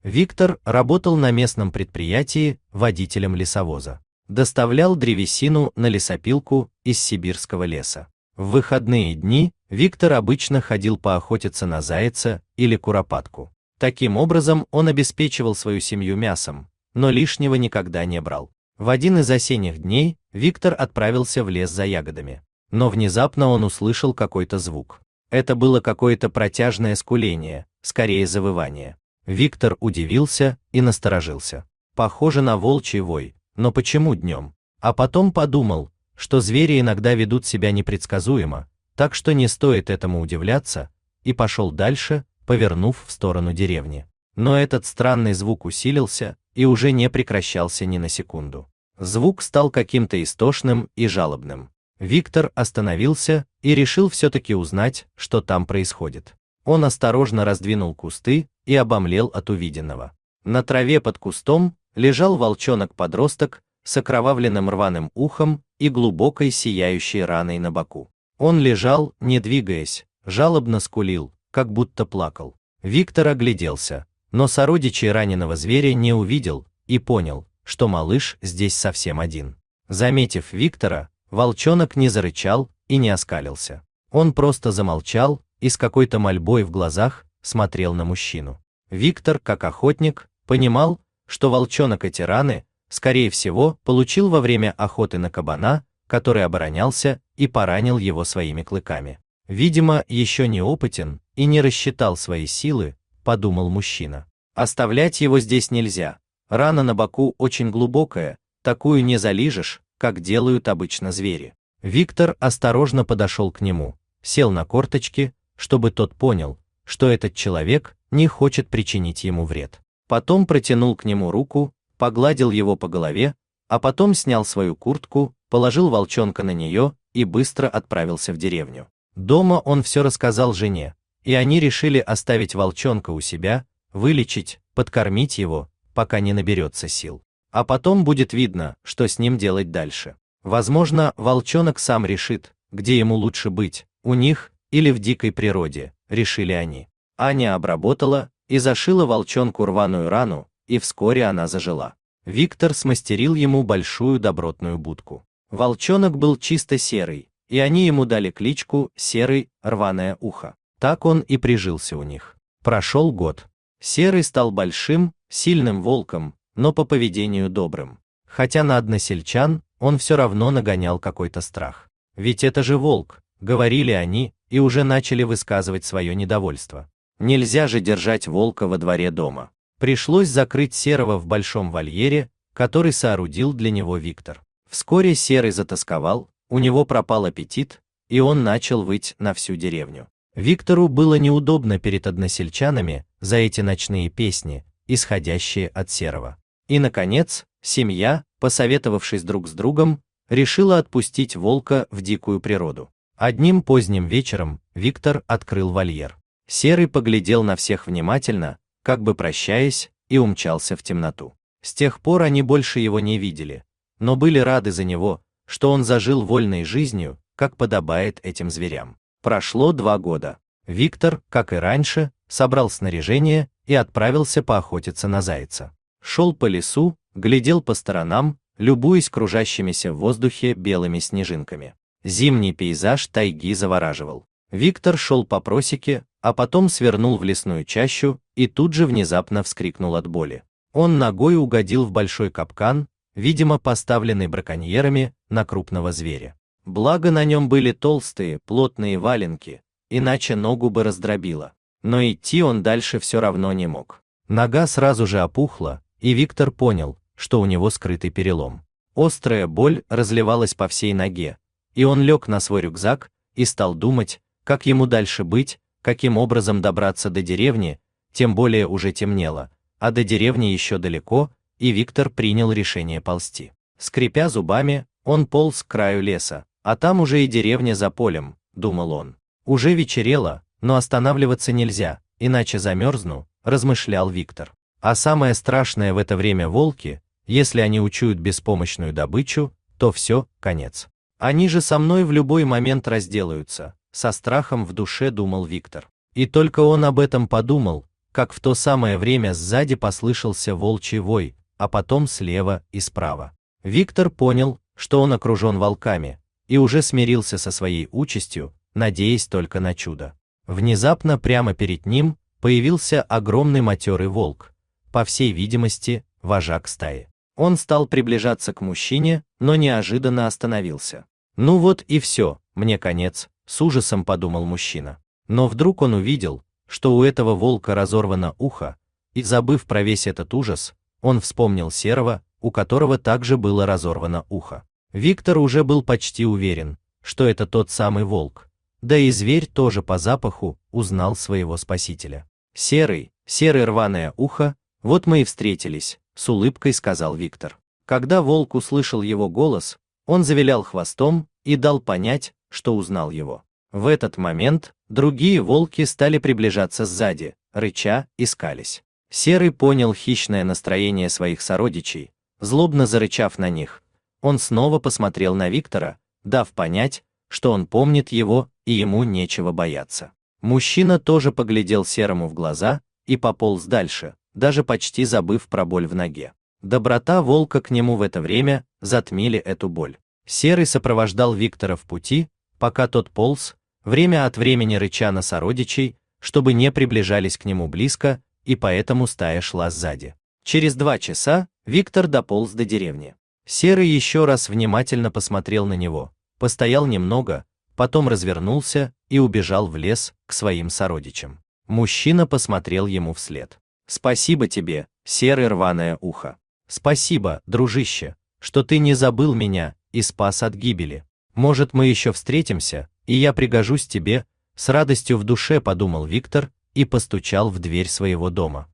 Виктор работал на местном предприятии водителем лесовоза. Доставлял древесину на лесопилку из сибирского леса. В выходные дни Виктор обычно ходил поохотиться на зайца или куропатку. Таким образом он обеспечивал свою семью мясом, но лишнего никогда не брал. В один из осенних дней Виктор отправился в лес за ягодами. Но внезапно он услышал какой-то звук. Это было какое-то протяжное скуление, скорее завывание. Виктор удивился и насторожился. Похоже на волчий вой, но почему днем? А потом подумал, что звери иногда ведут себя непредсказуемо, так что не стоит этому удивляться, и пошел дальше, повернув в сторону деревни. Но этот странный звук усилился и уже не прекращался ни на секунду. Звук стал каким-то истошным и жалобным. Виктор остановился и решил все-таки узнать, что там происходит. Он осторожно раздвинул кусты и обомлел от увиденного. На траве под кустом лежал волчонок-подросток с окровавленным рваным ухом и глубокой сияющей раной на боку. Он лежал, не двигаясь, жалобно скулил, как будто плакал. Виктор огляделся, но сородичей раненого зверя не увидел и понял, что малыш здесь совсем один. Заметив Виктора, волчонок не зарычал и не оскалился. Он просто замолчал и с какой-то мольбой в глазах смотрел на мужчину. Виктор, как охотник, понимал, что волчонок эти раны, скорее всего, получил во время охоты на кабана, который оборонялся и поранил его своими клыками. Видимо, еще не опытен и не рассчитал свои силы, подумал мужчина. Оставлять его здесь нельзя. Рана на боку очень глубокая, такую не залижешь, как делают обычно звери. Виктор осторожно подошел к нему, сел на корточки, чтобы тот понял, что этот человек не хочет причинить ему вред. Потом протянул к нему руку, погладил его по голове, а потом снял свою куртку, положил волчонка на нее и быстро отправился в деревню. Дома он все рассказал жене, и они решили оставить волчонка у себя, вылечить, подкормить его, пока не наберется сил. А потом будет видно, что с ним делать дальше. Возможно, волчонок сам решит, где ему лучше быть, у них или в дикой природе, решили они. Аня обработала и зашила волчонку рваную рану, и вскоре она зажила. Виктор смастерил ему большую добротную будку. Волчонок был чисто серый, и они ему дали кличку Серый рваное ухо. Так он и прижился у них. Прошел год. Серый стал большим, сильным волком, но по поведению добрым. Хотя на односельчан он все равно нагонял какой-то страх. Ведь это же волк, говорили они, и уже начали высказывать свое недовольство. Нельзя же держать волка во дворе дома. Пришлось закрыть Серого в большом вольере, который соорудил для него Виктор. Вскоре Серый затосковал, у него пропал аппетит, и он начал выть на всю деревню. Виктору было неудобно перед односельчанами за эти ночные песни, исходящие от Серого. И, наконец, семья, посоветовавшись друг с другом, решила отпустить волка в дикую природу. Одним поздним вечером Виктор открыл вольер. Серый поглядел на всех внимательно, как бы прощаясь, и умчался в темноту. С тех пор они больше его не видели, но были рады за него, что он зажил вольной жизнью, как подобает этим зверям. Прошло 2 года. Виктор, как и раньше, собрал снаряжение и отправился поохотиться на зайца. Шел по лесу, глядел по сторонам, любуясь кружащимися в воздухе белыми снежинками. Зимний пейзаж тайги завораживал. Виктор шел по просеке, а потом свернул в лесную чащу и тут же внезапно вскрикнул от боли. Он ногой угодил в большой капкан, видимо, поставленный браконьерами на крупного зверя. Благо на нем были толстые, плотные валенки, иначе ногу бы раздробило. Но идти он дальше все равно не мог. Нога сразу же опухла, и Виктор понял, что у него скрытый перелом. Острая боль разливалась по всей ноге, и он лег на свой рюкзак и стал думать, как ему дальше быть, каким образом добраться до деревни, тем более уже темнело, а до деревни еще далеко, и Виктор принял решение ползти. Скрипя зубами, он полз к краю леса, а там уже и деревня за полем, думал он. Уже вечерело, но останавливаться нельзя, иначе замерзну, размышлял Виктор. А самое страшное в это время волки, если они учуют беспомощную добычу, то все, конец. Они же со мной в любой момент разделаются, со страхом в душе думал Виктор. И только он об этом подумал, как в то самое время сзади послышался волчий вой, а потом слева и справа. Виктор понял, что он окружен волками, и уже смирился со своей участью, надеясь только на чудо. Внезапно прямо перед ним появился огромный матерый волк, по всей видимости, вожак стаи. Он стал приближаться к мужчине, но неожиданно остановился. «Ну вот и все, мне конец», — с ужасом подумал мужчина. Но вдруг он увидел, что у этого волка разорвано ухо, и, забыв про весь этот ужас, он вспомнил Серого, у которого также было разорвано ухо. Виктор уже был почти уверен, что это тот самый волк, да и зверь тоже по запаху узнал своего спасителя. «Серый, серый рваное ухо, вот мы и встретились», — с улыбкой сказал Виктор. Когда волк услышал его голос, он завилял хвостом и дал понять, что узнал его. В этот момент другие волки стали приближаться сзади, рыча и скались. Серый понял хищное настроение своих сородичей, злобно зарычав на них. Он снова посмотрел на Виктора, дав понять, что он помнит его и ему нечего бояться. Мужчина тоже поглядел Серому в глаза и пополз дальше, даже почти забыв про боль в ноге. Доброта волка к нему в это время затмили эту боль. Серый сопровождал Виктора в пути, пока тот полз, время от времени рыча на сородичей, чтобы не приближались к нему близко, и поэтому стая шла сзади. Через 2 часа Виктор дополз до деревни. Серый еще раз внимательно посмотрел на него, постоял немного, потом развернулся и убежал в лес к своим сородичам. Мужчина посмотрел ему вслед. «Спасибо тебе, серый рваное ухо. Спасибо, дружище, что ты не забыл меня и спас от гибели. Может, мы еще встретимся, и я пригожусь тебе», — с радостью в душе подумал Виктор и постучал в дверь своего дома.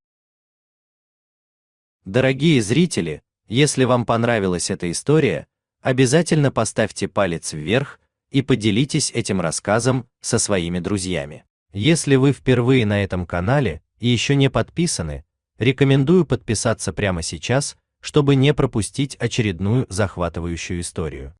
Дорогие зрители, если вам понравилась эта история, обязательно поставьте палец вверх и поделитесь этим рассказом со своими друзьями. Если вы впервые на этом канале и еще не подписаны, рекомендую подписаться прямо сейчас, чтобы не пропустить очередную захватывающую историю.